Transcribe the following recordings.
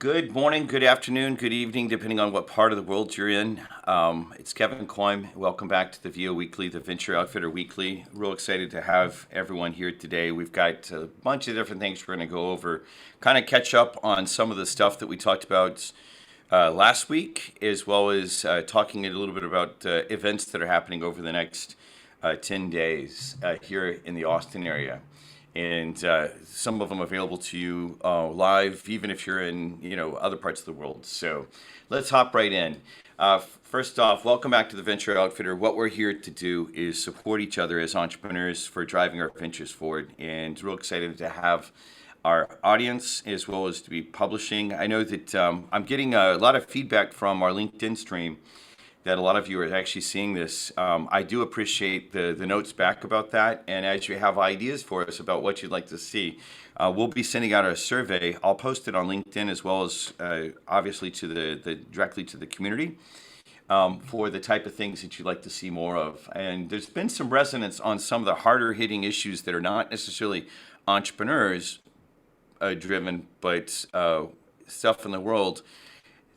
Good morning, good afternoon, good evening, depending on what part of the world you're in. It's Kevin Coyne. Welcome back to the VO Weekly, the Venture Outfitter Weekly. Real excited to have everyone here today. We've got a bunch of different things we're going to go over, kind of catch up on some of the stuff that we talked about last week, as well as talking a little bit about events that are happening over the next 10 days here in the Austin area. And some of them available to you live, even if you're in other parts of the world. So let's hop right in. First off, welcome back to the Venture Outfitter. What we're here to do is support each other as entrepreneurs for driving our ventures forward. And real excited to have our audience as well as to be publishing. I know that I'm getting a lot of feedback from our LinkedIn stream that a lot of you are actually seeing this. I do appreciate the notes back about that. And as you have ideas for us about what you'd like to see, we'll be sending out a survey. I'll post it on LinkedIn as well as obviously to the directly to the community for the type of things that you'd like to see more of. And there's been some resonance on some of the harder hitting issues that are not necessarily entrepreneurs driven, but stuff in the world.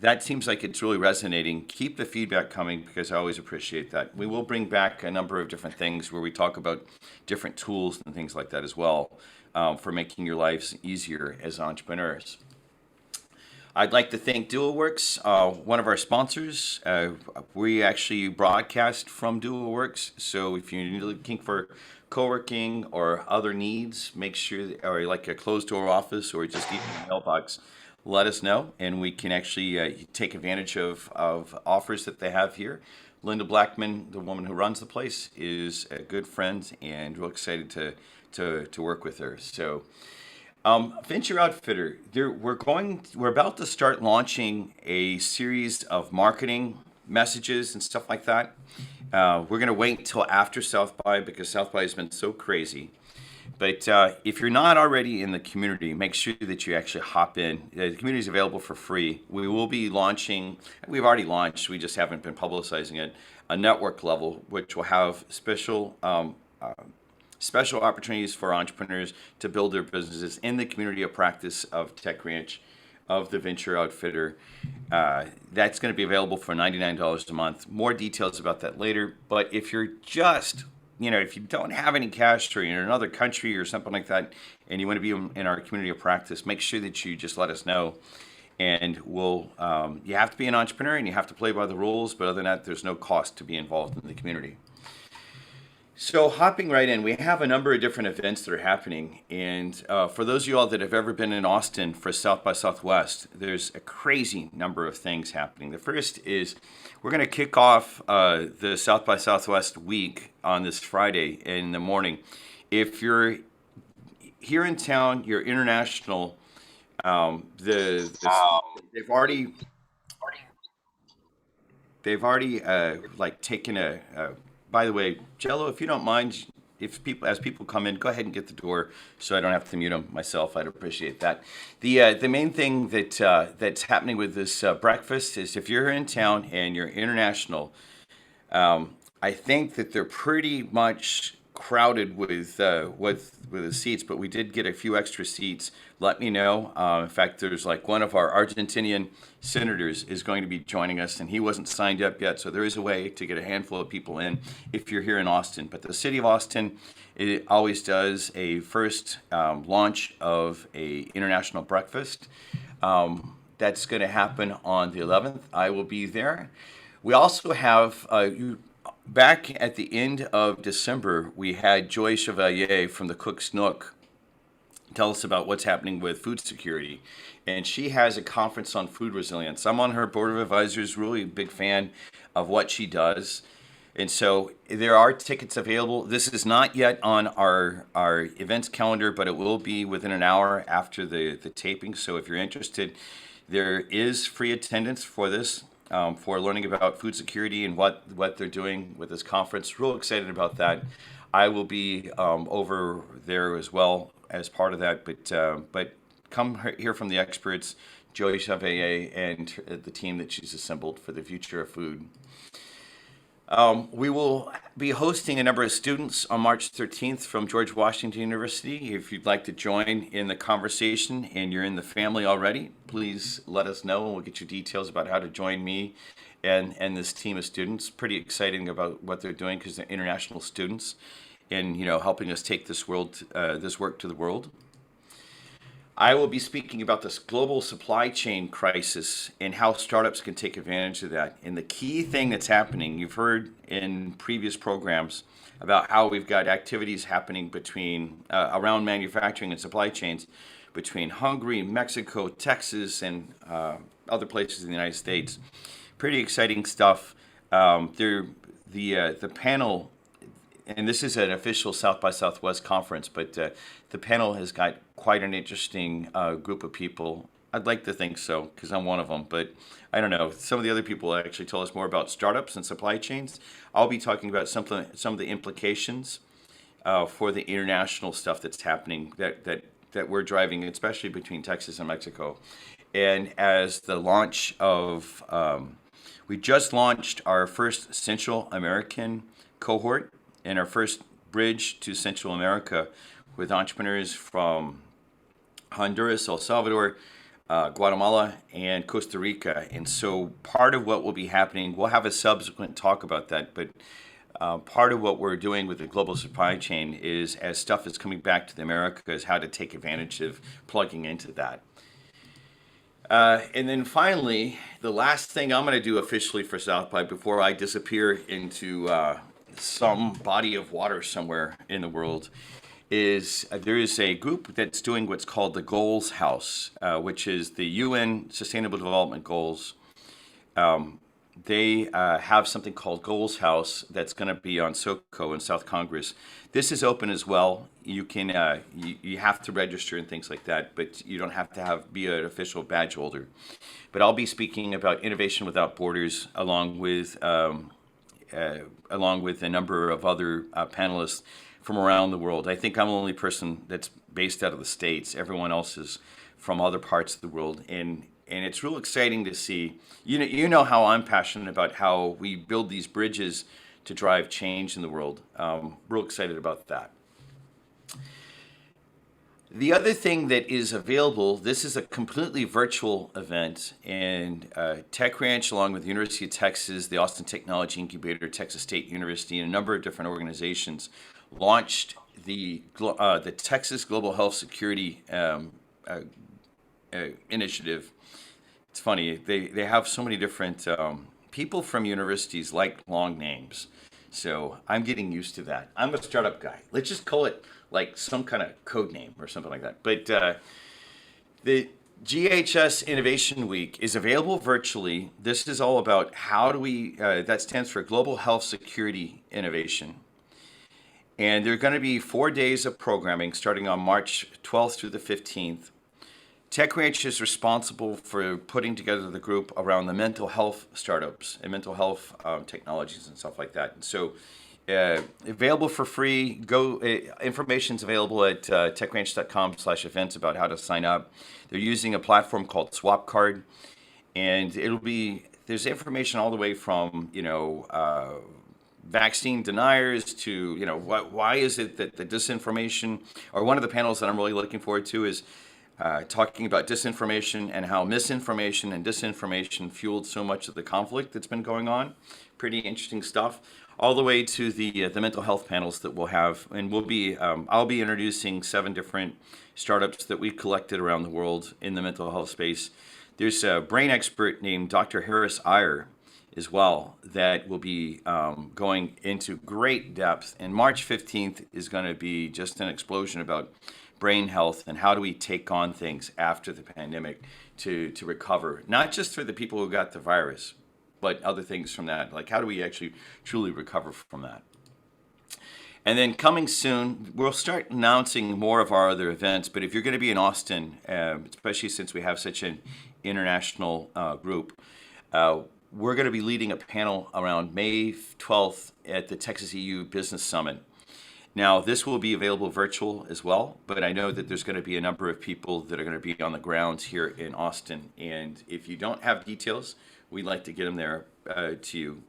That seems like it's really resonating. Keep the feedback coming because I always appreciate that. We will bring back a number of different things where we talk about different tools and things like that as well for making your lives easier as entrepreneurs. I'd like to thank DualWorks, one of our sponsors. We actually broadcast from DualWorks, so if you're looking for co-working or other needs, make sure, or like a closed door office or just even a mailbox, let us know, and we can actually take advantage of offers that they have here. Linda Blackman, the woman who runs the place, is a good friend, and we're excited to work with her. So, Venture Outfitter, we're about to start launching a series of marketing messages and stuff like that. We're going to wait until after South by because South by has been so crazy. But if you're not already in the community, make sure that you actually hop in. The community is available for free. We will be launching, we've already launched, we just haven't been publicizing it, a network level, which will have special opportunities for entrepreneurs to build their businesses in the community of practice of techranch, of the Venture Outfitter. That's going to be available for $99 a month. More details about that later. But if you're just if you don't have any cash or you're in another country or something like that, and you want to be in our community of practice, make sure that you just let us know. And you have to be an entrepreneur and you have to play by the rules, but other than that, there's no cost to be involved in the community. So hopping right in, we have a number of different events that are happening. And for those of you all that have ever been in Austin for South by Southwest, there's a crazy number of things happening. The first is we're going to kick off the South by Southwest week on this Friday in the morning. If you're here in town, you're international, they've already like taken by the way, Jello, if you don't mind, as people come in, go ahead and get the door so I don't have to mute them myself. I'd appreciate that. The main thing that's happening with this breakfast is if you're in town and you're international, I think that they're pretty much crowded with the seats, but we did get a few extra seats. Let me know. In fact, there's like one of our Argentinian senators is going to be joining us, and he wasn't signed up yet, so there is a way to get a handful of people in if you're here in Austin. But the city of Austin, it always does a first launch of a international breakfast. That's going to happen on the 11th. I will be there. We also have back at the end of December, we had Joy Chevalier from the Cook's Nook tell us about what's happening with food security. And she has a conference on food resilience. I'm on her board of advisors, really a big fan of what she does. And so there are tickets available. This is not yet on our events calendar, but it will be within an hour after the taping. So if you're interested, there is free attendance for this. For learning about food security and what they're doing with this conference. Real excited about that. I will be over there as well as part of that, but come hear from the experts, Joey Chevalier and the team that she's assembled for the future of food. We will be hosting a number of students on March 13th from George Washington University. If you'd like to join in the conversation and you're in the family already, please let us know and we'll get you details about how to join me and this team of students. Pretty exciting about what they're doing because they're international students and helping us take this work to the world. I will be speaking about this global supply chain crisis and how startups can take advantage of that. And the key thing that's happening, you've heard in previous programs about how we've got activities happening between around manufacturing and supply chains between Hungary, Mexico, Texas, and other places in the United States. Pretty exciting stuff. The panel, and this is an official South by Southwest conference, but the panel has got quite an interesting group of people. I'd like to think so because I'm one of them, but I don't know. Some of the other people actually tell us more about startups and supply chains. I'll be talking about some of the implications for the international stuff that's happening that we're driving, especially between Texas and Mexico. And as the launch of, we just launched our first Central American cohort and our first bridge to Central America with entrepreneurs from Honduras, El Salvador, Guatemala, and Costa Rica. And so part of what will be happening, we'll have a subsequent talk about that, but part of what we're doing with the global supply chain is as stuff is coming back to the Americas, how to take advantage of plugging into that. And then finally, the last thing I'm going to do officially for South by before I disappear into some body of water somewhere in the world is there is a group that's doing what's called the Goals House, which is the UN Sustainable Development Goals. They have something called Goals House that's going to be on SoCo in South Congress. This is open as well. You can you have to register and things like that, but you don't have to be an official badge holder. But I'll be speaking about innovation without borders along with a number of other panelists from around the world. I think I'm the only person that's based out of the States. Everyone else is from other parts of the world. And it's real exciting to see. You know how I'm passionate about how we build these bridges to drive change in the world. Real excited about that. The other thing that is available, this is a completely virtual event, and TechRanch, along with the University of Texas, the Austin Technology Incubator, Texas State University, and a number of different organizations, launched the Texas Global Health Security Initiative. It's funny, they have so many different people from universities like long names. So I'm getting used to that. I'm a startup guy. Let's just call it like some kind of code name or something like that. But the GHS Innovation Week is available virtually. This is all about how do we, that stands for Global Health Security Innovation. And there are going to be 4 days of programming starting on March 12th through the 15th. TechRanch is responsible for putting together the group around the mental health startups and mental health technologies and stuff like that. And so available for free. Information's available at techranch.com/events about how to sign up. They're using a platform called SwapCard. And there's information all the way from, vaccine deniers to, why is it that the disinformation, or one of the panels that I'm really looking forward to is talking about disinformation and how misinformation and disinformation fueled so much of the conflict that's been going on. Pretty interesting stuff. All the way to the mental health panels that we'll have, and I'll be introducing 7 different startups that we collected around the world in the mental health space. There's a brain expert named Dr. Harris Iyer as well that will be going into great depth. And March 15th is going to be just an explosion about brain health and how do we take on things after the pandemic to recover, not just for the people who got the virus, but other things from that. Like how do we actually truly recover from that? And then coming soon, we'll start announcing more of our other events. But if you're going to be in Austin, especially since we have such an international group, we're going to be leading a panel around May 12th at the Texas EU Business Summit. Now, this will be available virtual as well, but I know that there's going to be a number of people that are going to be on the ground here in Austin. And if you don't have details, we'd like to get them there to you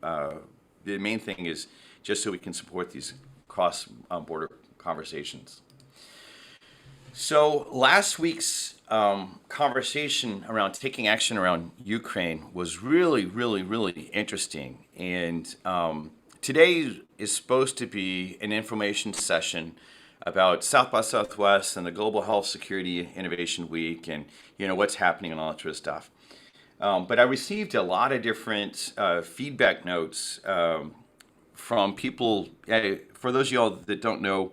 the main thing is just so we can support these cross-border conversations. So last week's conversation around taking action around Ukraine was really, really, really interesting. And today is supposed to be an information session about South by Southwest and the Global Health Security Innovation Week and what's happening and all that sort of stuff. But I received a lot of different feedback notes from people. For those of y'all that don't know,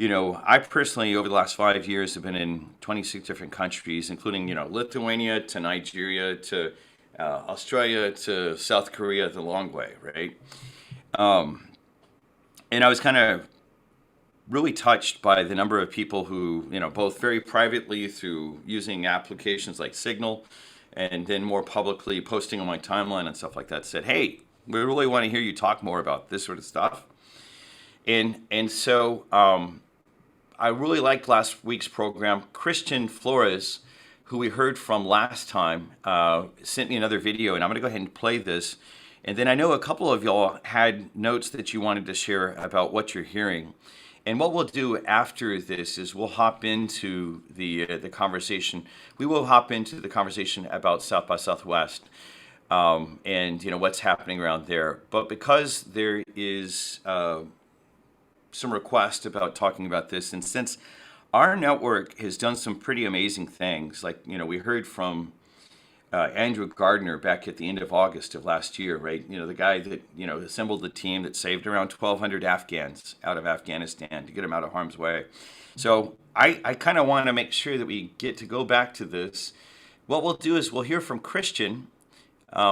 I personally, over the last 5 years, have been in 26 different countries, including, Lithuania to Nigeria to Australia to South Korea, the long way, right? And I was kind of really touched by the number of people who, both very privately through using applications like Signal and then more publicly posting on my timeline and stuff like that, said, hey, we really want to hear you talk more about this sort of stuff. And so I really liked last week's program. Ray Flores, who we heard from last time, sent me another video, and I'm going to go ahead and play this. And then I know a couple of y'all had notes that you wanted to share about what you're hearing. And what we'll do after this is we'll hop into the conversation. We will hop into the conversation about South by Southwest and what's happening around there. But because there is some request about talking about this, and since our network has done some pretty amazing things, like we heard from Andrew Gardner back at the end of August of last year, right? The guy that assembled the team that saved around 1,200 Afghans out of Afghanistan to get them out of harm's way. So I kind of want to make sure that we get to go back to this. What we'll do is we'll hear from Christian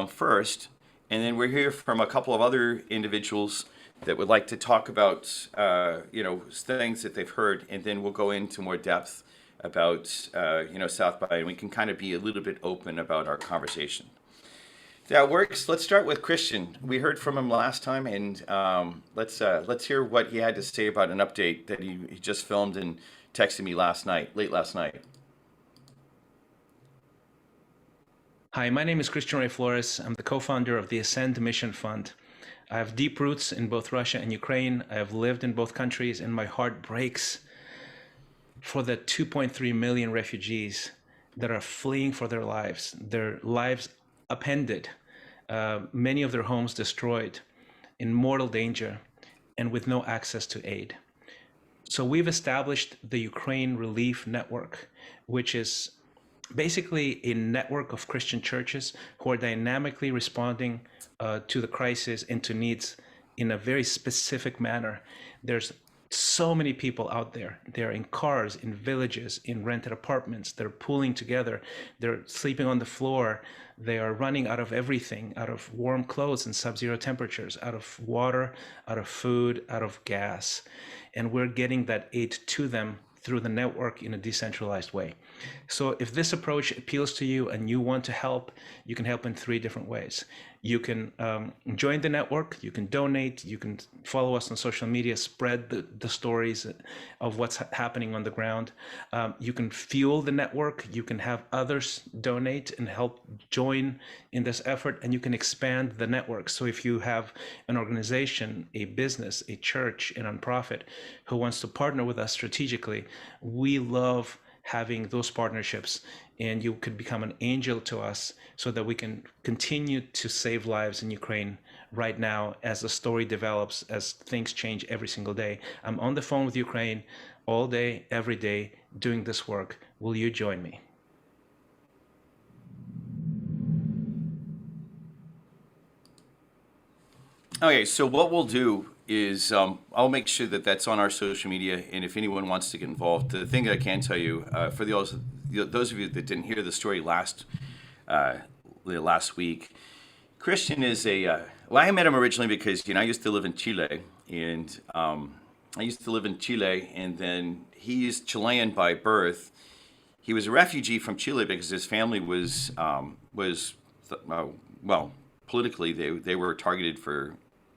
first, and then we'll hear from a couple of other individuals that would like to talk about things that they've heard, and then we'll go into more depth about South by, and we can kind of be a little bit open about our conversation. If that works, let's start with Christian. We heard from him last time, and let's hear what he had to say about an update that he just filmed and texted me late last night. Hi, my name is Christian Ray Flores. I'm the co-founder of the Ascend Mission Fund. I have deep roots in both Russia and Ukraine. I have lived in both countries, and my heart breaks for the 2.3 million refugees that are fleeing for their lives upended, many of their homes destroyed, in mortal danger, and with no access to aid. So we've established the Ukraine Relief Network, which is basically a network of Christian churches who are dynamically responding to the crisis and to needs in a very specific manner. There's so many people out there. They're in cars, in villages, in rented apartments. They're pooling together. They're sleeping on the floor. They are running out of everything, out of warm clothes in sub-zero temperatures, out of water, out of food, out of gas. And we're getting that aid to them through the network in a decentralized way. So if this approach appeals to you and you want to help, you can help in 3 different ways. You can join the network, you can donate, you can follow us on social media, spread the stories of what's happening on the ground. You can fuel the network, you can have others donate and help join in this effort, and you can expand the network. So if you have an organization, a business, a church, a nonprofit who wants to partner with us strategically, we love having those partnerships, and you could become an angel to us so that we can continue to save lives in Ukraine right now as the story develops, as things change every single day. I'm on the phone with Ukraine all day, every day, doing this work. Will you join me? Okay, so what we'll do is I'll make sure that that's on our social media, and if anyone wants to get involved, the thing that I can tell you, for those of you that didn't hear the story last week, Christian is well, I met him originally because I used to live in Chile, and then he's Chilean by birth. He was a refugee from Chile because his family was politically they were targeted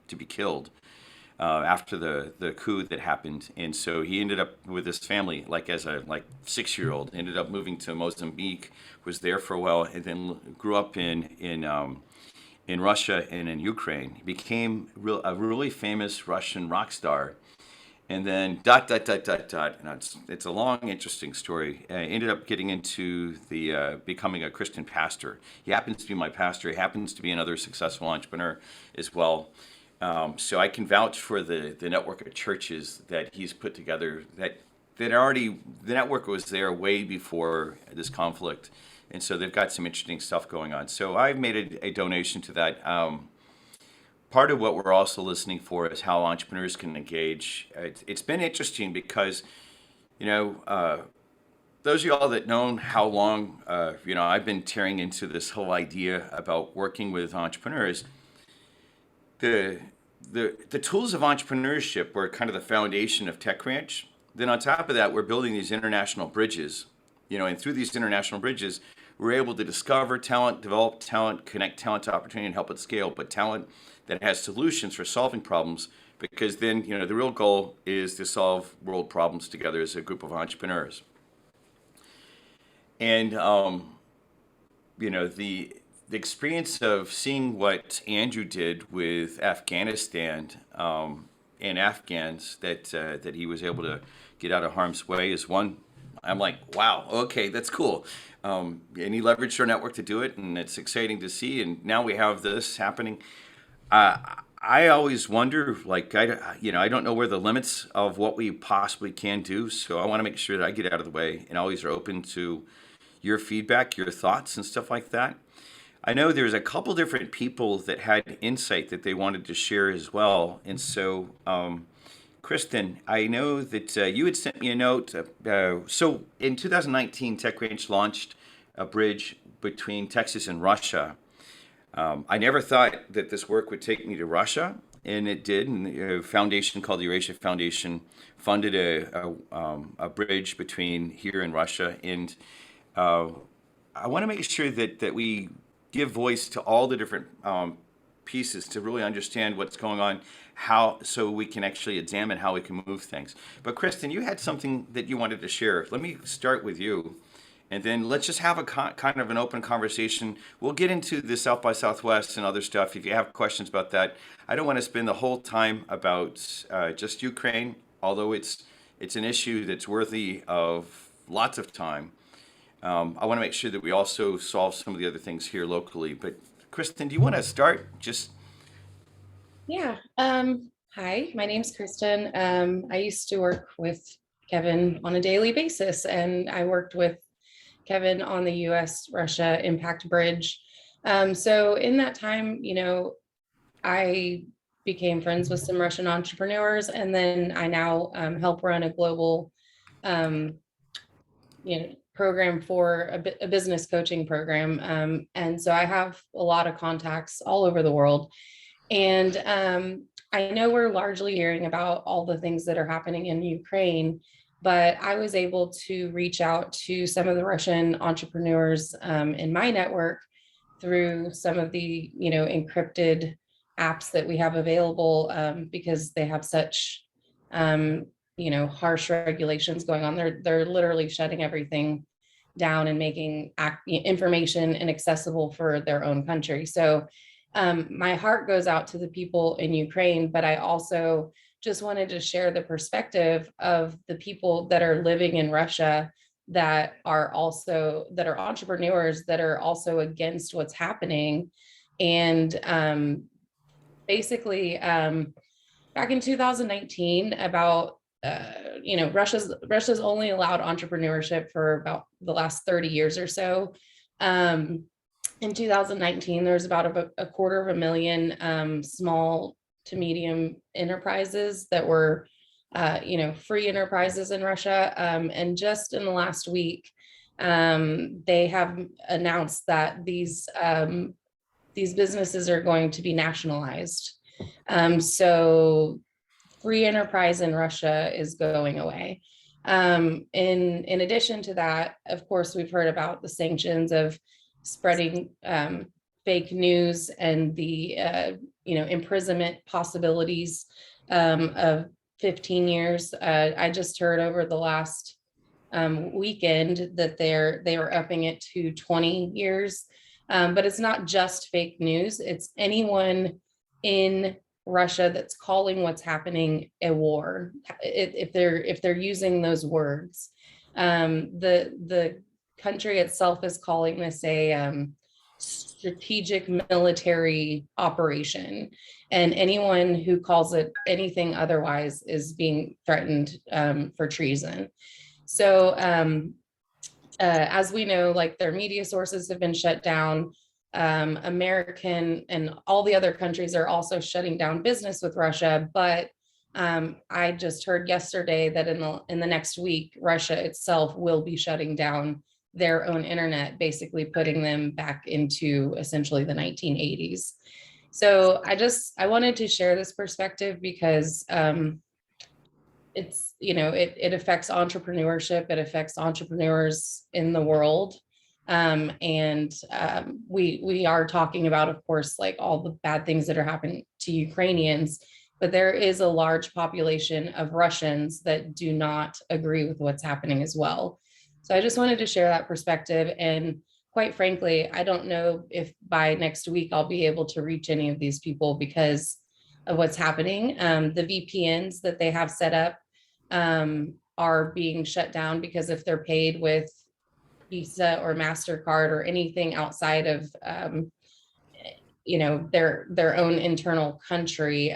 to be killed after the coup that happened, and so he ended up with his family, as a 6-year-old, ended up moving to Mozambique, was there for a while, and then grew up in in Russia and in Ukraine. He became a really famous Russian rock star. And then dot, dot, dot, dot, dot. And it's a long, interesting story. Ended up getting into becoming a Christian pastor. He happens to be my pastor. He happens to be another successful entrepreneur as well. So I can vouch for the network of churches that he's put together that already, the network was there way before this conflict. And so they've got some interesting stuff going on. So I've made a donation to that. Part of what we're also listening for is how entrepreneurs can engage. It's been interesting because, those of y'all that know how long, I've been tearing into this whole idea about working with entrepreneurs. The tools of entrepreneurship were kind of the foundation of TechRanch. Then on top of that, we're building these international bridges, and through these international bridges, we're able to discover talent, develop talent, connect talent to opportunity, and help it scale. But talent that has solutions for solving problems, because then, the real goal is to solve world problems together as a group of entrepreneurs. And, the experience of seeing what Andrew did with Afghanistan and Afghans that he was able to get out of harm's way is one. I'm like, wow, okay, that's cool. And he leveraged our network to do it, and it's exciting to see. And now we have this happening. I always wonder, I don't know where the limits of what we possibly can do. So I want to make sure that I get out of the way and always are open to your feedback, your thoughts, and stuff like that. I know there's a couple different people that had insight that they wanted to share as well. And so, Kristen, I know that you had sent me a note. So in 2019, TechRanch launched a bridge between Texas and Russia. I never thought that this work would take me to Russia, and it did. And a foundation called the Eurasia Foundation funded a bridge between here and Russia. And I want to make sure that we give voice to all the different pieces to really understand what's going on, so we can actually examine how we can move things. But Kristen, you had something that you wanted to share. Let me start with you, and then let's just have a kind of an open conversation. We'll get into the South by Southwest and other stuff if you have questions about that. I don't want to spend the whole time about just Ukraine, although it's an issue that's worthy of lots of time. I want to make sure that we also solve some of the other things here locally. But Kristen, do you want to start? Yeah. Hi, my name's Kristen. I used to work with Kevin on a daily basis, and I worked with Kevin on the US-Russia Impact Bridge. So in that time, I became friends with some Russian entrepreneurs, and then I now help run a global program for a business coaching program. And so I have a lot of contacts all over the world. And I know we're largely hearing about all the things that are happening in Ukraine, but I was able to reach out to some of the Russian entrepreneurs in my network through some of the, encrypted apps that we have available because they have such harsh regulations going on. They're literally shutting everything down and making information inaccessible for their own country. So my heart goes out to the people in Ukraine, but I also just wanted to share the perspective of the people that are living in Russia that are entrepreneurs that are also against what's happening. And basically, back in 2019, about Russia's only allowed entrepreneurship for about the last 30 years or so. In 2019, there's about a 250,000 small to medium enterprises that were, free enterprises in Russia. And just in the last week, they have announced that these businesses are going to be nationalized. So free enterprise in Russia is going away. In addition to that, of course, we've heard about the sanctions of spreading fake news and the imprisonment possibilities of 15 years. I just heard over the last weekend that they were upping it to 20 years. But it's not just fake news. It's anyone in Russia that's calling what's happening a war, if they're using those words. The country itself is calling this a strategic military operation, and anyone who calls it anything otherwise is being threatened for treason. So as we know, like their media sources have been shut down. American and all the other countries are also shutting down business with Russia. But I just heard yesterday that in the next week, Russia itself will be shutting down their own internet, basically putting them back into essentially the 1980s. So I wanted to share this perspective because it's, it affects entrepreneurship, it affects entrepreneurs in the world. We are talking about, of course, like all the bad things that are happening to Ukrainians, but there is a large population of Russians that do not agree with what's happening as well. So I just wanted to share that perspective. And quite frankly, I don't know if by next week I'll be able to reach any of these people because of what's happening. The VPNs that they have set up are being shut down because if they're paid with Visa or MasterCard or anything outside of their own internal country,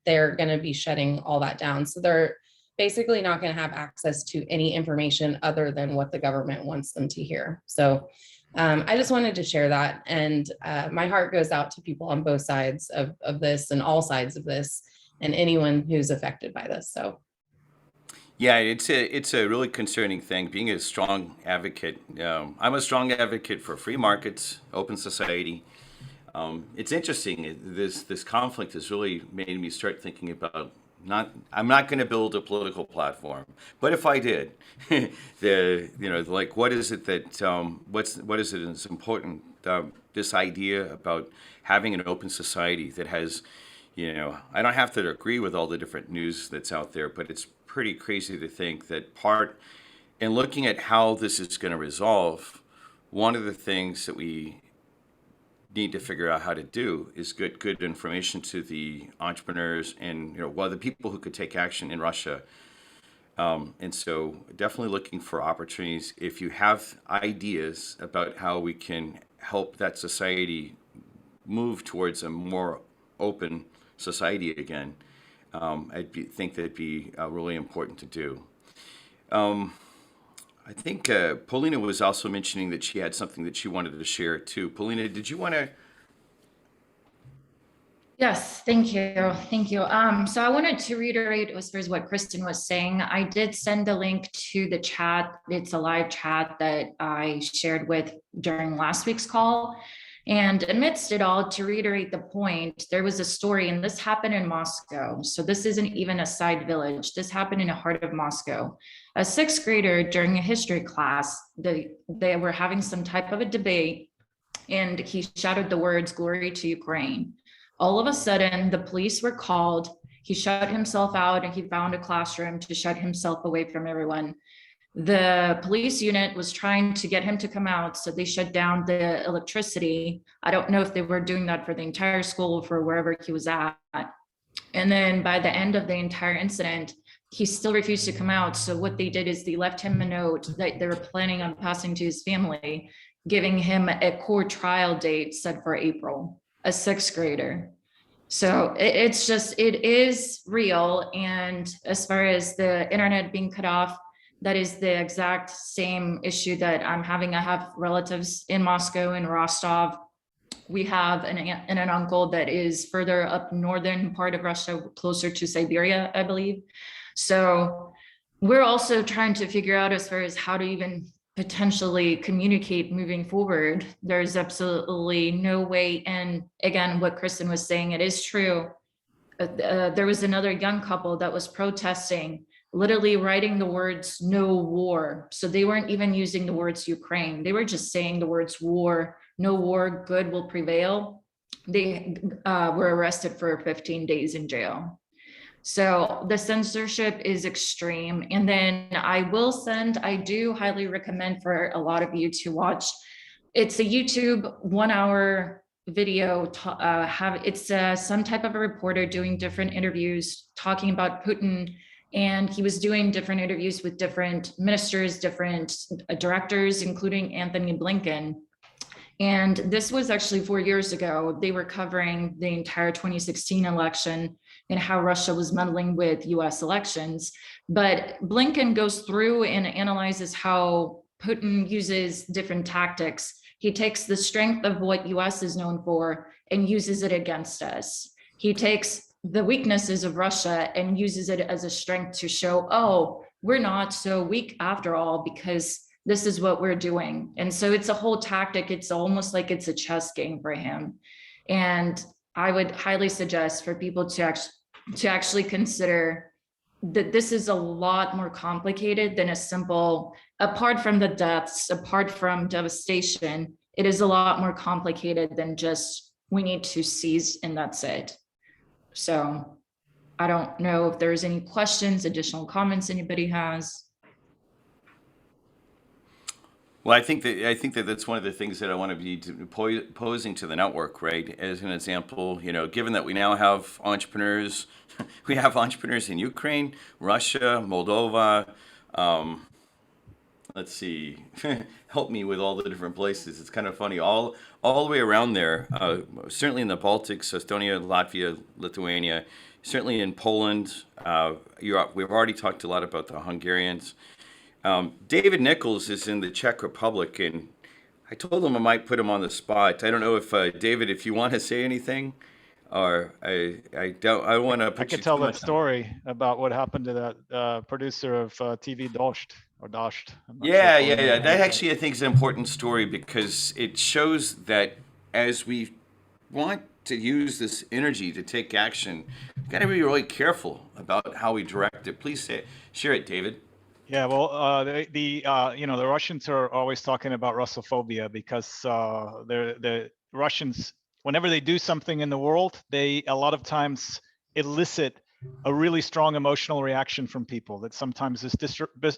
they're going to be shutting all that down. So they're basically not going to have access to any information other than what the government wants them to hear. So I just wanted to share that. And my heart goes out to people on both sides of this and all sides of this and anyone who's affected by this. So. Yeah, it's a really concerning thing. Being a strong advocate, I'm a strong advocate for free markets, open society. It's interesting. This conflict has really made me start thinking about I'm not going to build a political platform, but if I did, what is it that what is it that's important? This idea about having an open society that has, I don't have to agree with all the different news that's out there, but it's pretty crazy to think that in looking at how this is going to resolve, one of the things that we need to figure out how to do is get good information to the entrepreneurs and the people who could take action in Russia. And so definitely looking for opportunities. If you have ideas about how we can help that society move towards a more open society again, think that'd be really important to do. I think Paulina was also mentioning that she had something that she wanted to share too. Paulina, did you want to? Yes, thank you. Thank you. So I wanted to reiterate as far as what Kristen was saying. I did send a link to the chat. It's a live chat that I shared with during last week's call. And amidst it all, to reiterate the point, there was a story, and this happened in Moscow. So this isn't even a side village. This happened in the heart of Moscow. A sixth grader during a history class, they were having some type of a debate, and he shouted the words, "Glory to Ukraine." All of a sudden, the police were called. He shut himself out and he found a classroom to shut himself away from everyone. The police unit was trying to get him to come out, so they shut down the electricity. I don't know if they were doing that for the entire school or for wherever he was at. And then by the end of the entire incident, he still refused to come out. So what they did is they left him a note that they were planning on passing to his family, giving him a court trial date set for April, a sixth grader. So it is real. And as far as the internet being cut off, that is the exact same issue that I'm having. I have relatives in Moscow and Rostov. We have an uncle that is further up northern part of Russia, closer to Siberia, I believe. So we're also trying to figure out as far as how to even potentially communicate moving forward. There's absolutely no way. And again, what Kristen was saying, it is true. There was another young couple that was protesting, literally writing the words "no war." So they weren't even using the words Ukraine. They were just saying the words war, no war, good will prevail. They were arrested for 15 days in jail. So the censorship is extreme. And then I do highly recommend for a lot of you to watch. It's a YouTube 1 hour video. It's some type of a reporter doing different interviews talking about Putin, and he was doing different interviews with different ministers, different directors, including Anthony Blinken. And this was actually 4 years ago. They were covering the entire 2016 election and how Russia was meddling with US elections. But Blinken goes through and analyzes how Putin uses different tactics. He takes the strength of what US is known for and uses it against us. He takes the weaknesses of Russia and uses it as a strength to show, oh, we're not so weak after all, because this is what we're doing. And so it's a whole tactic. It's almost like it's a chess game for him. And I would highly suggest for people to actually consider that this is a lot more complicated than a simple, apart from the deaths, apart from devastation, it is a lot more complicated than just, we need to seize and that's it. So I don't know if there's any questions, additional comments anybody has. Well, I think that that's one of the things that I want to be posing to the network, right? As an example, given that we now have entrepreneurs, we have entrepreneurs in Ukraine, Russia, Moldova. Let's see, help me with all the different places. It's kind of funny, all the way around there. Certainly in the Baltics, Estonia, Latvia, Lithuania. Certainly in Poland. We've already talked a lot about the Hungarians. David Nichols is in the Czech Republic, and I told him I might put him on the spot. I don't know if David, if you want to say anything, or I don't want to. I could tell that story about what happened to that producer of TV Dost or Dost. Yeah. That actually I think is an important story because it shows that as we want to use this energy to take action, we've got to be really careful about how we direct it. Please share it, David. Yeah, well, the Russians are always talking about Russophobia because the Russians, whenever they do something in the world, they a lot of times elicit a really strong emotional reaction from people that sometimes is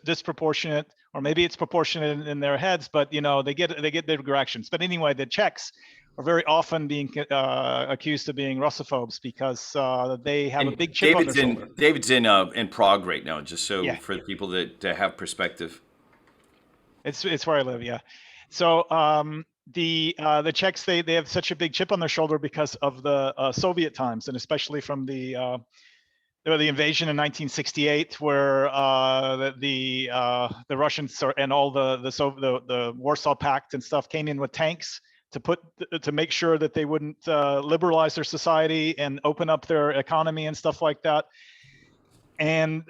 disproportionate, or maybe it's proportionate in their heads, but they get their reactions. But anyway, the Czechs are very often being accused of being Russophobes because they have a big chip on their shoulder. David's in Prague right now, just so for the people that have perspective. It's where I live, yeah. So the Czechs, they have such a big chip on their shoulder because of the Soviet times, and especially from the invasion in 1968, where the Russians and all the Warsaw Pact and stuff came in with tanks to make sure that they wouldn't liberalize their society and open up their economy and stuff like that. And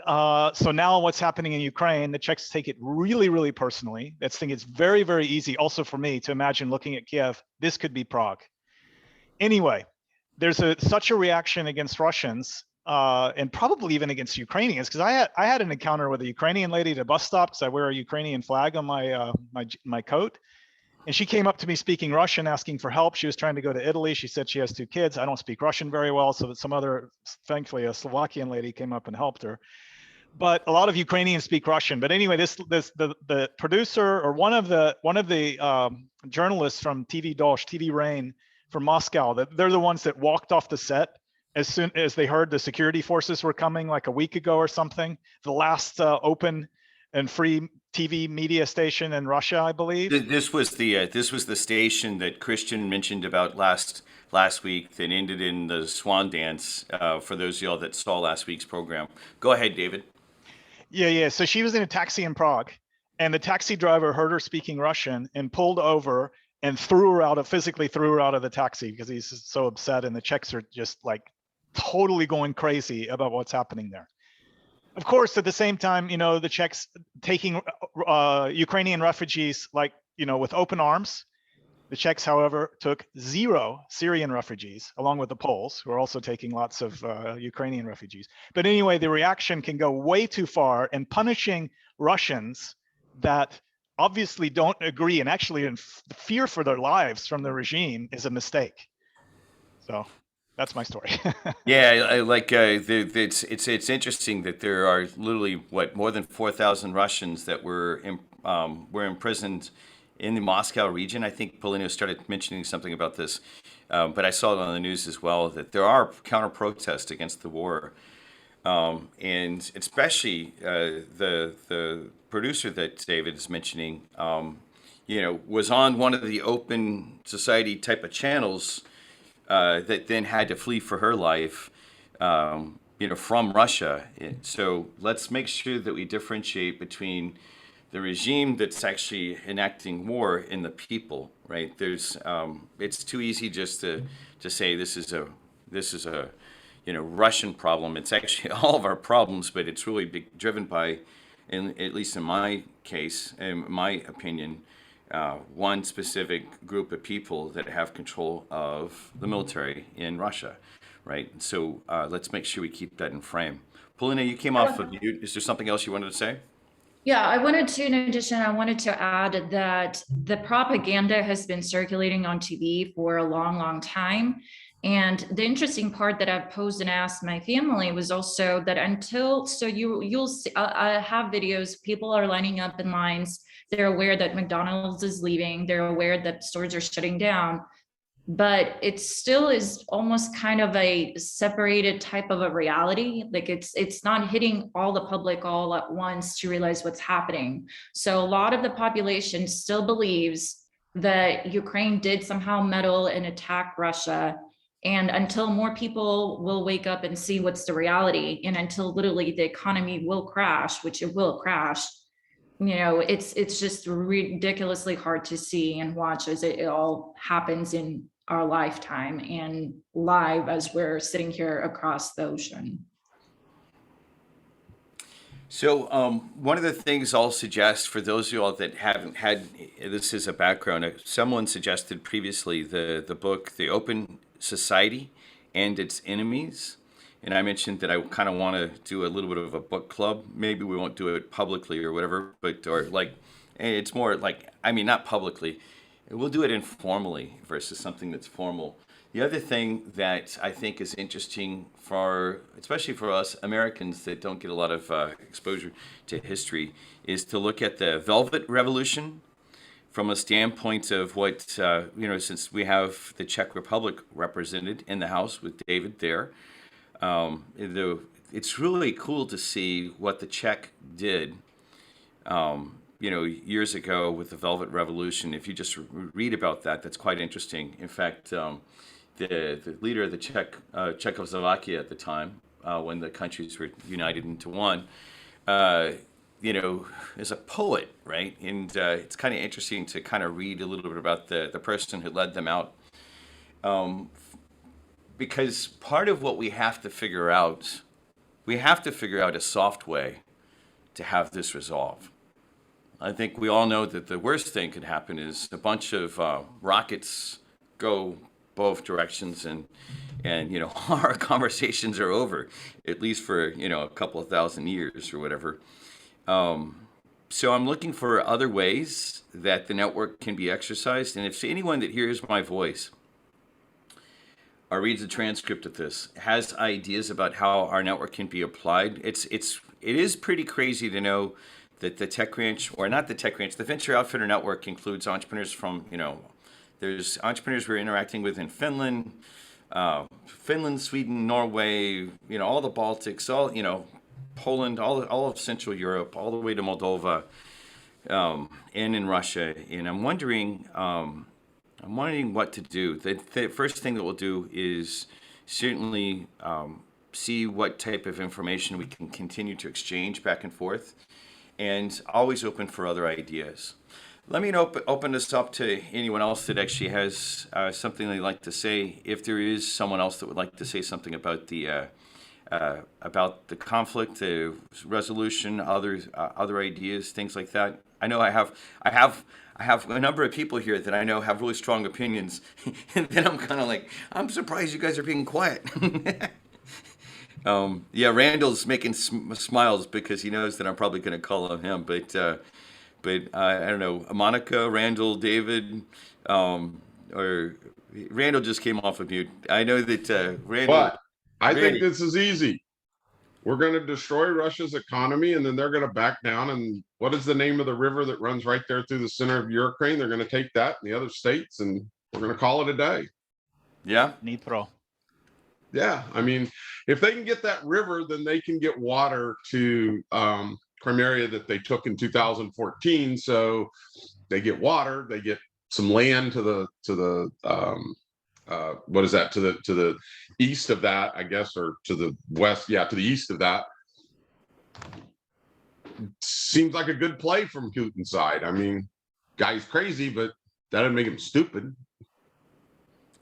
so now what's happening in Ukraine, the Czechs take it really, really personally. I think it's very, very easy also for me to imagine looking at Kiev, this could be Prague. Anyway, there's such a reaction against Russians and probably even against Ukrainians, because I had an encounter with a Ukrainian lady at a bus stop because I wear a Ukrainian flag on my coat. And she came up to me speaking Russian, asking for help. She was trying to go to Italy. She said she has 2 kids. I don't speak Russian very well, so that thankfully, a Slovakian lady came up and helped her. But a lot of Ukrainians speak Russian. But anyway, the producer or one of the journalists from TV Dost, TV Rain from Moscow, they're the ones that walked off the set as soon as they heard the security forces were coming, like a week ago or something. The last open and free TV media station in Russia, I believe. This was the station that Christian mentioned about last week that ended in the swan dance. For those of y'all that saw last week's program, go ahead, David. Yeah. So she was in a taxi in Prague, and the taxi driver heard her speaking Russian and pulled over and physically threw her out of the taxi because he's so upset, and the Czechs are just like totally going crazy about what's happening there. Of course, at the same time, the Czechs taking Ukrainian refugees with open arms. The Czechs, however, took 0 Syrian refugees, along with the Poles, who are also taking lots of Ukrainian refugees. But anyway, the reaction can go way too far, and punishing Russians that obviously don't agree and actually in fear for their lives from the regime is a mistake. So that's my story. Yeah, it's interesting that there are literally more than 4,000 Russians that were imprisoned in the Moscow region. I think Polino started mentioning something about this, but I saw it on the news as well, that there are counter protests against the war. And especially the producer that David is mentioning, was on one of the open society type of channels that then had to flee for her life, from Russia. So let's make sure that we differentiate between the regime that's actually enacting war and the people, right? It's too easy just to say this is a Russian problem. It's actually all of our problems, but it's really driven by, at least in my case, in my opinion, one specific group of people that have control of the military in Russia, right? So let's make sure we keep that in frame. Paulina, you came off of mute. Is there something else you wanted to say? Yeah, I wanted to, in addition, I wanted to add that the propaganda has been circulating on TV for a long, long time. And the interesting part that I've posed and asked my family was also that you'll see, I have videos, people are lining up in lines. They're aware that McDonald's is leaving. They're aware that stores are shutting down. But it still is almost kind of a separated type of a reality. Like it's not hitting all the public all at once to realize what's happening. So a lot of the population still believes that Ukraine did somehow meddle and attack Russia. And until more people will wake up and see what's the reality, and until literally the economy will crash, which it will crash, it's just ridiculously hard to see and watch as it all happens in our lifetime and live as we're sitting here across the ocean. So one of the things I'll suggest for those of you all that haven't had this as a background, someone suggested previously the book, The Open Society and Its Enemies. And I mentioned that I kind of want to do a little bit of a book club. Maybe we won't do it publicly or whatever, it's more like, not publicly. We'll do it informally versus something that's formal. The other thing that I think is interesting especially for us Americans that don't get a lot of exposure to history, is to look at the Velvet Revolution from a standpoint of what, since we have the Czech Republic represented in the House with David there, it's really cool to see what the Czech did, years ago with the Velvet Revolution. If you just read about that, that's quite interesting. In fact, the leader of the Czechoslovakia at the time, when the countries were united into one, is a poet, right? And it's kind of interesting to kind of read a little bit about the person who led them out. Because part of what we have to figure out a soft way to have this resolve. I think we all know that the worst thing could happen is a bunch of rockets go both directions and our conversations are over, at least for, a couple of thousand years or whatever. So I'm looking for other ways that the network can be exercised. And if anyone that hears my voice or reads the transcript of this has ideas about how our network can be applied, it is pretty crazy to know that the techranch, or not the techranch, the Venture Outfitter Network includes entrepreneurs from, there's entrepreneurs we're interacting with in Finland, Sweden, Norway, all the Baltics, all, Poland, all of Central Europe, all the way to Moldova, and in Russia. And I'm wondering what to do. The first thing that we'll do is certainly see what type of information we can continue to exchange back and forth, and always open for other ideas. Let me open this up to anyone else that actually has something they'd like to say. If there is someone else that would like to say something about the conflict, the resolution, other ideas, things like that. I know I have a number of people here that I know have really strong opinions, and then I'm kind of like, I'm surprised you guys are being quiet. Randall's making smiles because he knows that I'm probably going to call on him. But I don't know, Monica, Randall, David, or Randall just came off of mute. I know that Randall. But I think this is easy. we're going to destroy Russia's economy, and then they're going to back down. And what is the name of the river that runs right there through the center of Ukraine? They're going to take that and the other states, and we're going to call it a day. Yeah. Dnipro. Yeah, I mean, if they can get that river, then they can get water to Crimea that they took in 2014. So they get water, they get some land to the what is that, to the east of that, I guess, or to the west, yeah, to the east of that. Seems like a good play from Putin's side. I mean, guy's crazy, but that doesn't make him stupid.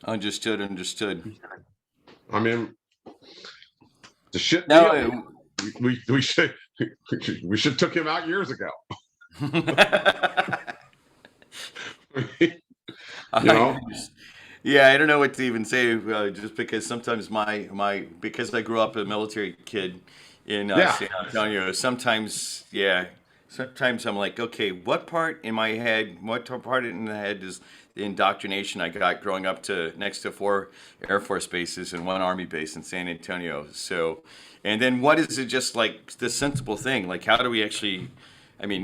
Understood. I mean, the shit No, deal. We should took him out years ago. You know. Yeah, I don't know what to even say, just because sometimes because I grew up a military kid in San Antonio. Sometimes I'm like, okay, what part in the head is the indoctrination I got growing up next to 4 Air Force bases and 1 Army base in San Antonio. So, and then what is it just like the sensible thing? Like, how do we actually? I mean,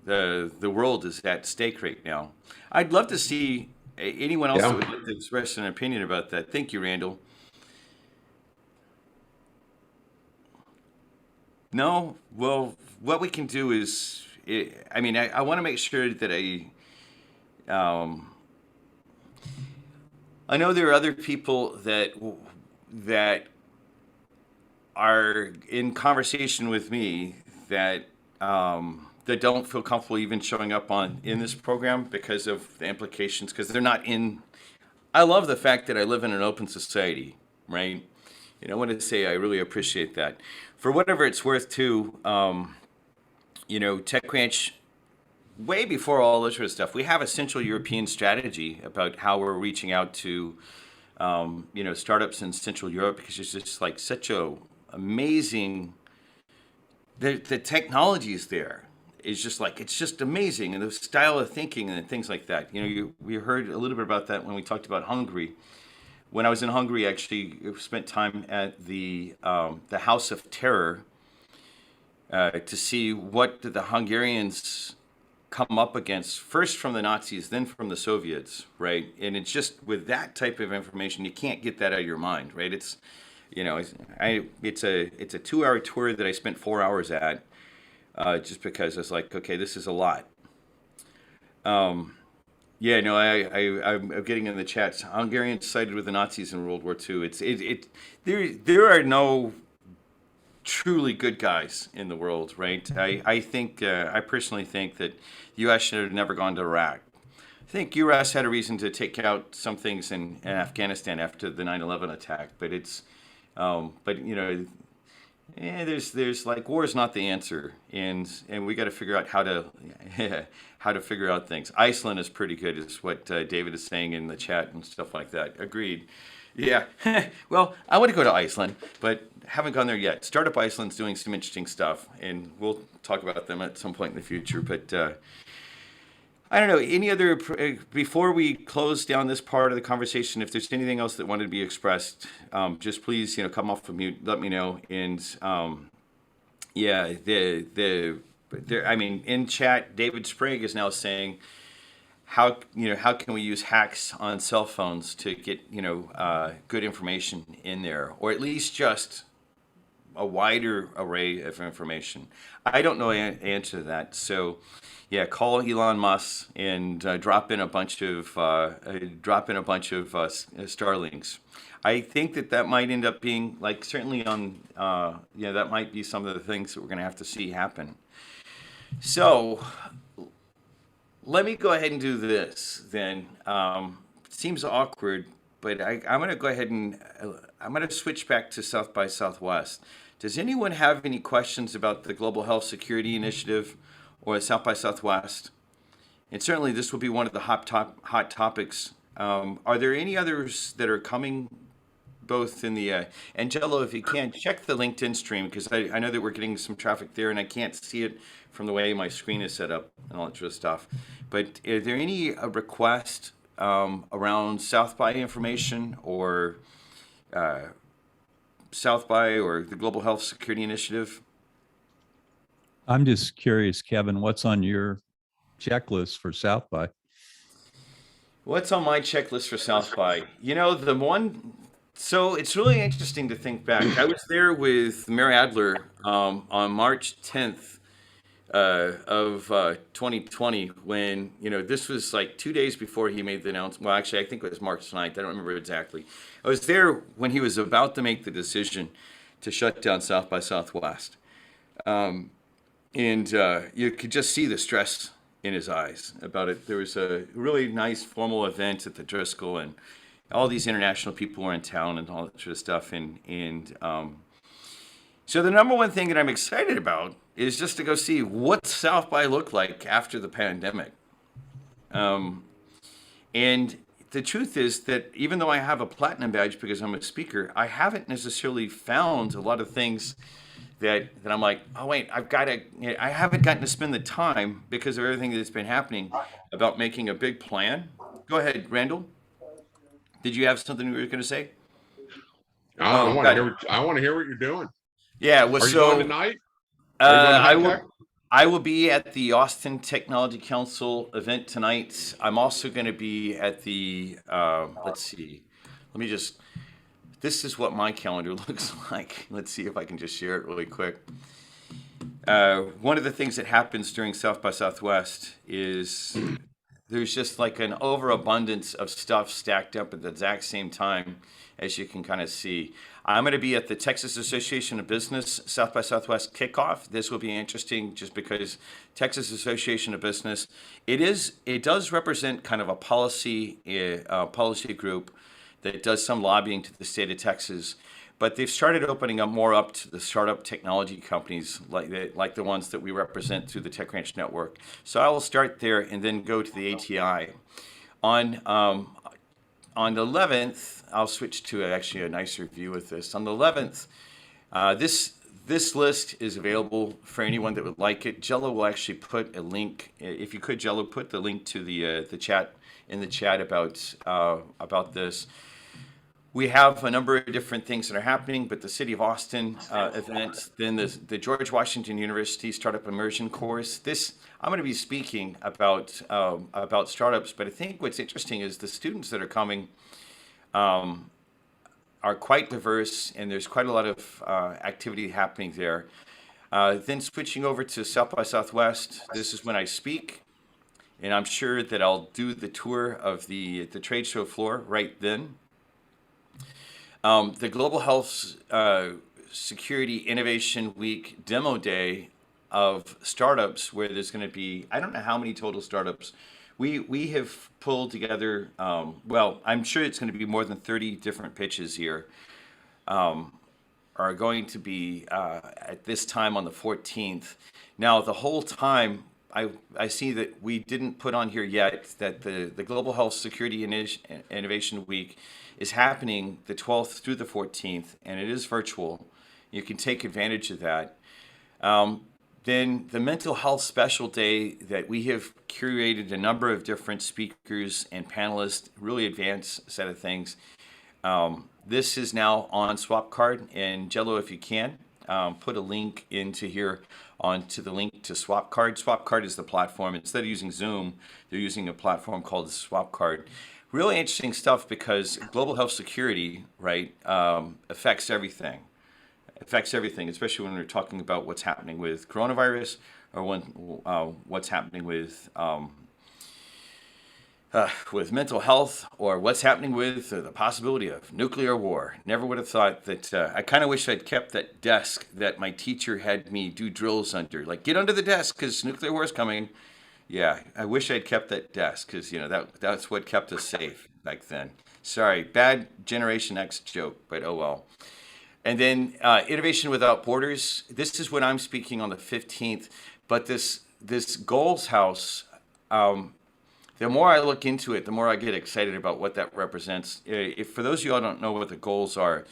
the world is at stake right now. I'd love to see anyone else that would like to express an opinion about that. Thank you, Randall. No? Well, what we can do is, I want to make sure that I know there are other people that are in conversation with me that don't feel comfortable even showing up in this program because of the implications, because they're not in. I love the fact that I live in an open society, right? I want to say I really appreciate that. For whatever it's worth, too, TechRanch, way before all this sort of stuff, we have a Central European strategy about how we're reaching out to, startups in Central Europe, because it's just like such a amazing. The technology is there. It's just amazing, and the style of thinking and things like that. We heard a little bit about that when we talked about Hungary. When I was in Hungary, actually, I spent time at the House of Terror to see what the Hungarians come up against, first from the Nazis, then from the Soviets, right? And it's just with that type of information, you can't get that out of your mind, right? It's it's a 2-hour tour that I spent 4 hours at, just because I was like, okay, this is a lot. I'm getting in the chats. Hungarians sided with the Nazis in World War II. There are no truly good guys in the world, right? I personally think that the U.S. should have never gone to Iraq. I think U.S. had a reason to take out some things in Afghanistan after the 9/11 attack, but there's like, war is not the answer, and we got to figure out how to figure out things. Iceland is pretty good, is what David is saying in the chat and stuff like that. Agreed. Yeah. Well, I want to go to Iceland, but haven't gone there yet. Startup Iceland's doing some interesting stuff, and we'll talk about them at some point in the future. But I don't know, any other, before we close down this part of the conversation, if there's anything else that wanted to be expressed, just please, come off of mute, let me know. And in chat, David Sprague is now saying, how can we use hacks on cell phones to get, good information in there, or at least just a wider array of information? I don't know the answer to that. So, yeah, call Elon Musk and drop in a bunch of Starlinks. I think that might end up being, like, certainly on that might be some of the things that we're going to have to see happen. So let me go ahead and do this then. It seems awkward, but I'm going to go ahead and I'm going to switch back to South by Southwest. Does anyone have any questions about the Global Health Security Initiative or South by Southwest? And certainly this will be one of the hot topics. Are there any others that are coming, both in the, Angelo, if you can, check the LinkedIn stream, because I know that we're getting some traffic there, and I can't see it from the way my screen is set up and all that sort of stuff. But are there any requests around South by information, or South by or the Global Health Security Initiative? I'm just curious, Kevin, what's on your checklist for South by? What's on my checklist for South by? You know, the one. So it's really interesting to think back. I was there with Mayor Adler on March 10th of 2020 when, you know, this was like 2 days before he made the announcement. Well, actually, I think it was March 9th. I don't remember exactly. I was there when he was about to make the decision to shut down South by Southwest. And you could just see the stress in his eyes about it. There was a really nice formal event at the Driscoll, and all these international people were in town and all that sort of stuff. So the number one thing that I'm excited about is just to go see what South by looked like after the pandemic. And the truth is that even though I have a platinum badge because I'm a speaker, I haven't necessarily found a lot of things that I'm like, oh wait, I haven't gotten to spend the time because of everything that's been happening about making a big plan. Go ahead, Randall. Did you have something you were going to say? I Oh, want got to it. hear. I want to hear what you're doing. Yeah, well, Are you going so tonight? Are you going to I High will. Tech? I will be at the Austin Technology Council event tonight. I'm also going to be at the. Let's see. Let me just. This is what my calendar looks like. Let's see if I can just share it really quick. One of the things that happens during South by Southwest is there's just like an overabundance of stuff stacked up at the exact same time, as you can kind of see. I'm going to be at the Texas Association of Business South by Southwest kickoff. This will be interesting just because Texas Association of Business, it does represent kind of a policy group that does some lobbying to the state of Texas. But they've started opening up more up to the startup technology companies like the ones that we represent through the TechRanch network. So I will start there and then go to the ATI. On the 11th, I'll switch to actually a nicer view with this. On the 11th, this list is available for anyone that would like it. Jello will actually put a link. If you could, Jello, put the link to the chat in the chat about this. We have a number of different things that are happening, but the City of Austin event, then the George Washington University Startup Immersion course. I'm going to be speaking about startups, but I think what's interesting is the students that are coming are quite diverse, and there's quite a lot of activity happening there. Then switching over to South by Southwest, this is when I speak, and I'm sure that I'll do the tour of the trade show floor right then. The Global Health Security Innovation Week demo day of startups, where there's going to be, I don't know how many total startups. We have pulled together, well, I'm sure it's going to be more than 30 different pitches here, are going to be at this time on the 14th. Now, the whole time, I see that we didn't put on here yet that the Global Health Security Innovation Week is happening the 12th through the 14th, and it is virtual. You can take advantage of that. Then the Mental Health Special Day that we have curated a number of different speakers and panelists, really advanced set of things. This is now on SwapCard, and Jello, if you can, put a link into here onto the link to SwapCard. SwapCard is the platform. Instead of using Zoom, they're using a platform called SwapCard. Really interesting stuff because global health security, right, affects everything. Affects everything, especially when we're talking about what's happening with coronavirus or what's happening with mental health, or what's happening with the possibility of nuclear war. Never would have thought that. I kind of wish I'd kept that desk that my teacher had me do drills under. Like, get under the desk because nuclear war is coming. Yeah, I wish I'd kept that desk because, you know, that's what kept us safe back then. Sorry, bad Generation X joke, but oh well. And then Innovation Without Borders. This is what I'm speaking on the 15th. But this Goals House, the more I look into it, the more I get excited about what that represents. If for those of you who don't know what the goals are,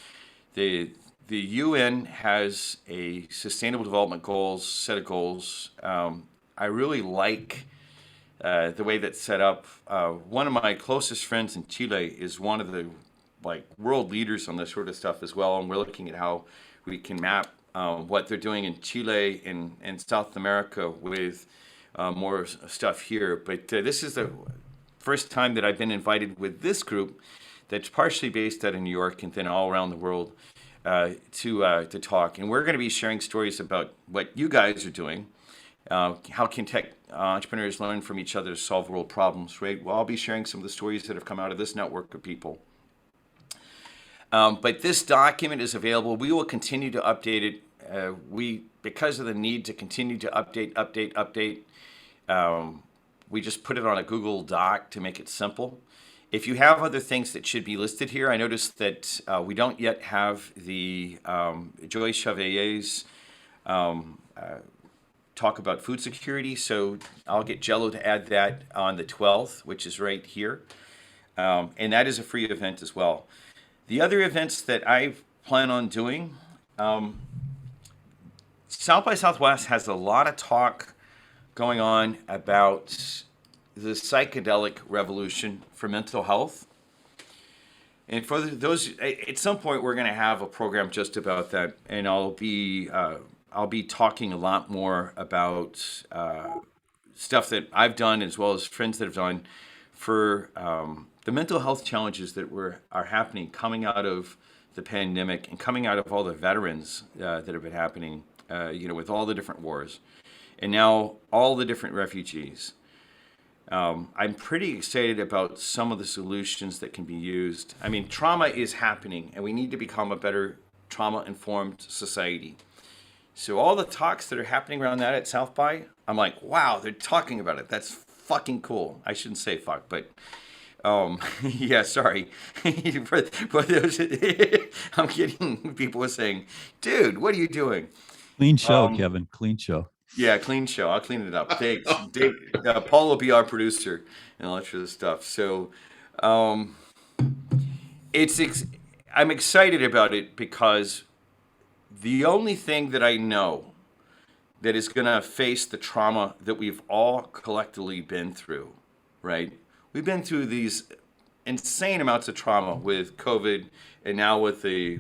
the UN has a Sustainable Development Goals set of goals. I really like the way that's set up. One of my closest friends in Chile is one of like world leaders on this sort of stuff as well, and we're looking at how we can map what they're doing in Chile and South America with more stuff here. But this is the first time that I've been invited with this group that's partially based out of New York and then all around the world to talk. And we're going to be sharing stories about what you guys are doing. How can tech entrepreneurs learn from each other to solve world problems, right? Well, I'll be sharing some of the stories that have come out of this network of people. But this document is available. We will continue to update it. Because of the need to continue to update, we just put it on a Google Doc to make it simple. If you have other things that should be listed here, I noticed that we don't yet have the Joy Chevalier's talk about food security, so I'll get Jello to add that on the 12th, which is right here. And that is a free event as well. The other events that I plan on doing, South by Southwest has a lot of talk going on about the psychedelic revolution for mental health. And for those, at some point we're going to have a program just about that, and I'll be talking a lot more about stuff that I've done as well as friends that have done for the mental health challenges that are happening coming out of the pandemic and coming out of all the veterans that have been happening, with all the different wars and now all the different refugees. I'm pretty excited about some of the solutions that can be used. I mean, trauma is happening and we need to become a better trauma-informed society. So all the talks that are happening around that at South by, I'm like, wow, they're talking about it. That's fucking cool. I shouldn't say fuck, but yeah, sorry. for those, I'm getting people saying, dude, what are you doing? Clean show, Kevin. Clean show. Yeah, clean show. I'll clean it up. Thanks. Dave, Paul will be our producer and all that sort of stuff. So I'm excited about it because the only thing that I know that is going to face the trauma that we've all collectively been through, right? We've been through these insane amounts of trauma with COVID and now with the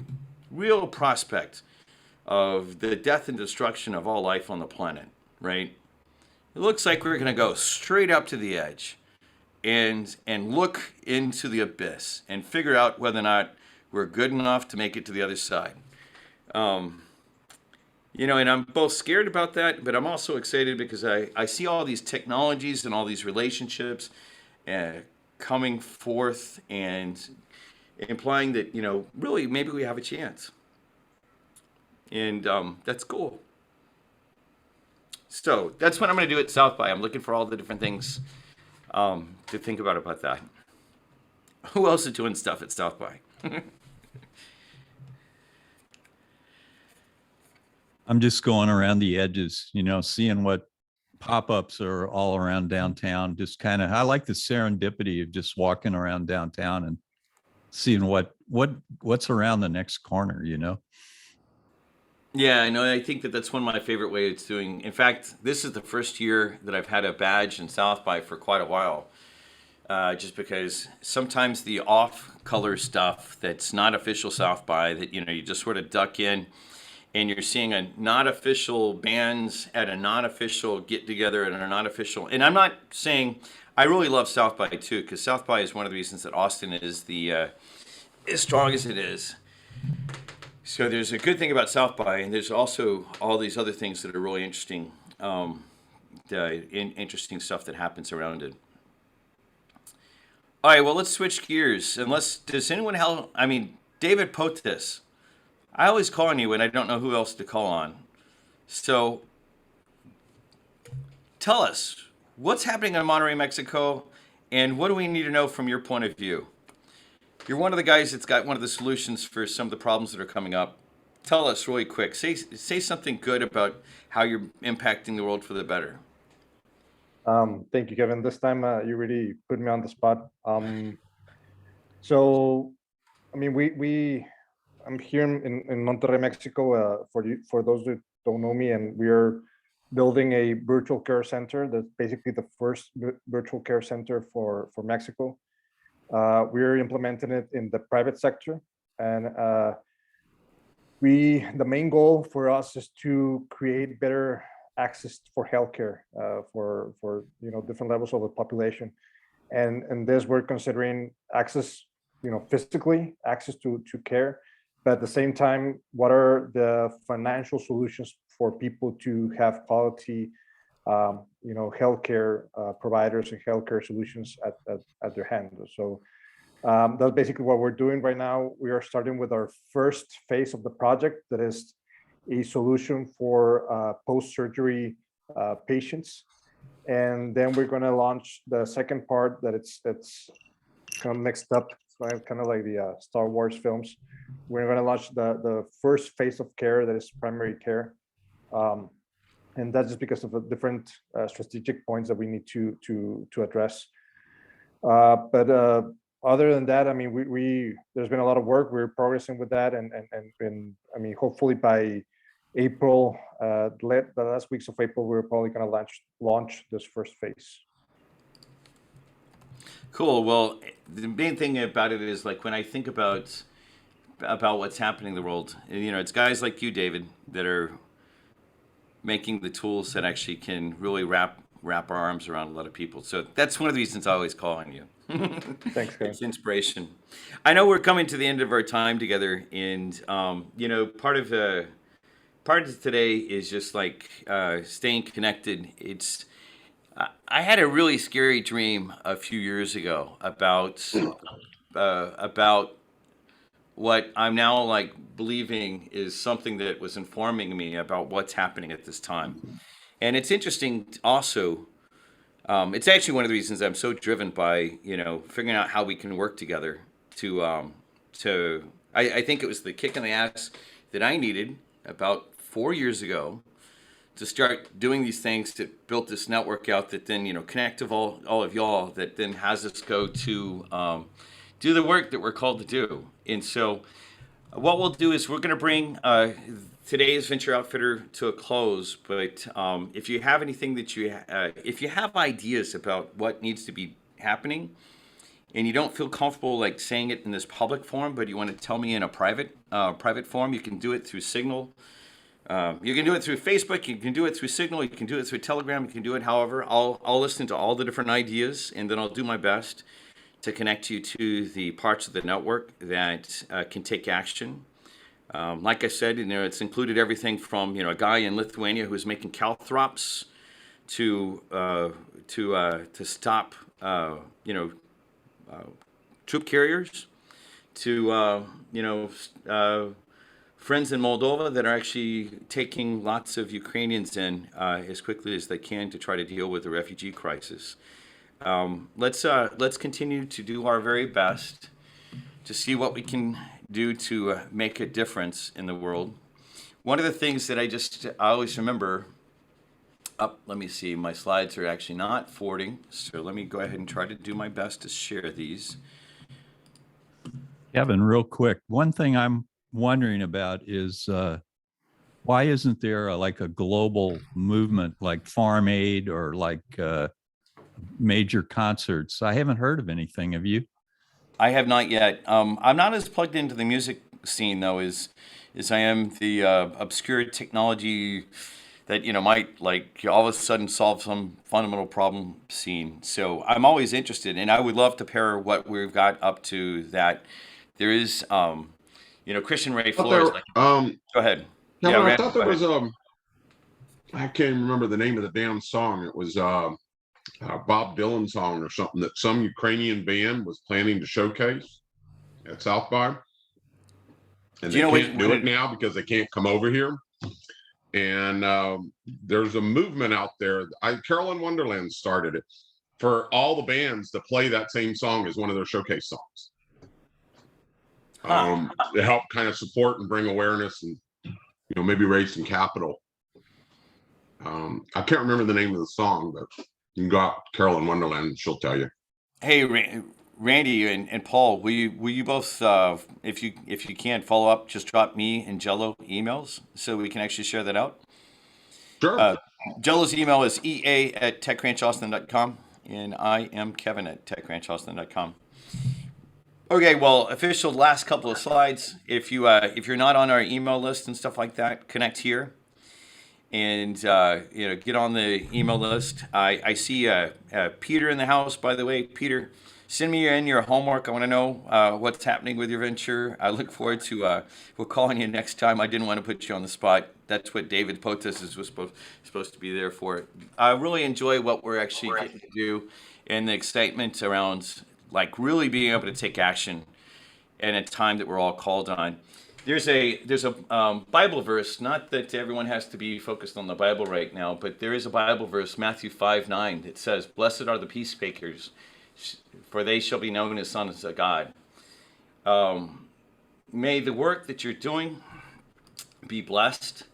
real prospect of the death and destruction of all life on the planet, right? It looks like we're going to go straight up to the edge and look into the abyss and figure out whether or not we're good enough to make it to the other side. And I'm both scared about that, but I'm also excited because I see all these technologies and all these relationships coming forth and implying that, really maybe we have a chance. And that's cool. So that's what I'm going to do at South by. I'm looking for all the different things to think about that. Who else is doing stuff at South by? I'm just going around the edges, seeing what pop-ups are all around downtown. Just I like the serendipity of just walking around downtown and seeing what's around the next corner, Yeah, I know. I think that's one of my favorite ways of doing. In fact, this is the first year that I've had a badge in South by for quite a while. Just because sometimes the off-color stuff that's not official South by, that you just sort of duck in, and you're seeing a not official bands at a not official get together and a not official. And I'm not saying I really love South by too, because South by is one of the reasons that Austin is as strong as it is. So there's a good thing about South by, and there's also all these other things that are really interesting, interesting stuff that happens around it. All right, well, let's switch gears. Does anyone else? I mean, David Potis. I always call on you when I don't know who else to call on. So tell us, what's happening in Monterrey, Mexico, and what do we need to know from your point of view? You're one of the guys that's got one of the solutions for some of the problems that are coming up. Tell us really quick. Say something good about how you're impacting the world for the better. Thank you, Kevin. This time you really put me on the spot. So, I mean, I'm here in Monterrey, Mexico. For those that don't know me, and we are building a virtual care center. That's basically the first virtual care center for Mexico. We're implementing it in the private sector, and the main goal for us is to create better access for healthcare for different levels of the population, and this we're considering access, physically access to care, but at the same time, what are the financial solutions for people to have quality healthcare providers and healthcare solutions at their hand. So that's basically what we're doing right now. We are starting with our first phase of the project, that is a solution for post-surgery patients. And then we're going to launch the second part that it's kind of mixed up, kind of like the Star Wars films. We're going to launch the first phase of care, that is primary care. And that's just because of the different strategic points that we need to address. But other than that, I mean, there's been a lot of work. We're progressing with that, and I mean, hopefully by April, the last weeks of April, we're probably going to launch this first phase. Cool. Well, the main thing about it is, like, when I think about what's happening in the world, it's guys like you, David, that are making the tools that actually can really wrap our arms around a lot of people. So that's one of the reasons I always call on you. Thanks, guys. It's inspiration. I know we're coming to the end of our time together, and part of today is just like staying connected. I had a really scary dream a few years ago about what I'm now like believing is something that was informing me about what's happening at this time. And it's interesting also. It's actually one of the reasons I'm so driven by, figuring out how we can work together I think it was the kick in the ass that I needed about 4 years ago to start doing these things that built this network out that then, connect to all of y'all, that then has us go to do the work that we're called to do. And so what we'll do is we're going to bring today's Venture Outfitter to a close, but if you have anything that if you have ideas about what needs to be happening, and you don't feel comfortable like saying it in this public forum, but you want to tell me in a private forum, you can do it through Signal. You can do it through Facebook. You can do it through Signal. You can do it through Telegram. You can do it however. I'll listen to all the different ideas, and then I'll do my best to connect you to the parts of the network that can take action. Like I said, it's included everything from a guy in Lithuania who's making calthrops to stop troop carriers, to friends in Moldova that are actually taking lots of Ukrainians in as quickly as they can to try to deal with the refugee crisis. Let's continue to do our very best to see what we can do to make a difference in the world. One of the things that I always remember, let me see, my slides are actually not forwarding, so let me go ahead and try to do my best to share these. Kevin, real quick, one thing I'm wondering about is why isn't there a global movement like Farm Aid or major concerts? I haven't heard of anything. Have you? I have not yet. I'm not as plugged into the music scene though as I am the obscure technology that might all of a sudden solve some fundamental problem scene. So I'm always interested, and I would love to pair what we've got up to that. There is Christian Ray Flores. Go ahead. Yeah, I thought there was I can't remember the name of the damn song. It was Bob Dylan song or something that some Ukrainian band was planning to showcase at South by, and they can't do it now because they can't come over here. And there's a movement out there. Carolyn Wonderland started it for all the bands to play that same song as one of their showcase songs. To help kind of support and bring awareness and maybe raise some capital. I can't remember the name of the song, but you can go out to Carolyn Wonderland and she'll tell you. Hey, Randy and Paul, will you both, if you can follow up, just drop me and Jello emails so we can actually share that out? Sure. Jello's email is ea@techranchaustin.com, and I am Kevin at techranchaustin.com. Okay, well, official last couple of slides. If you're not on our email list and stuff like that, connect here, and get on the email list. I see Peter in the house, by the way. Peter, send me in your homework. I want to know what's happening with your venture. I look forward to we're calling you next time. I didn't want to put you on the spot. That's what David Potas was supposed to be there for. I really enjoy what we're actually getting to do, and the excitement around like really being able to take action in a time that we're all called on. There's a Bible verse, not that everyone has to be focused on the Bible right now, but there is a Bible verse, Matthew 5:9, that says, "Blessed are the peacemakers, for they shall be known as sons of God." May the work that you're doing be blessed.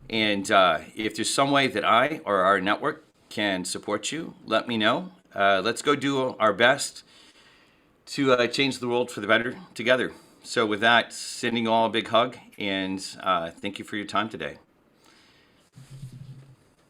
And if there's some way that I or our network can support you, let me know. Let's go do our best to change the world for the better together. So with that, sending you all a big hug, and thank you for your time today.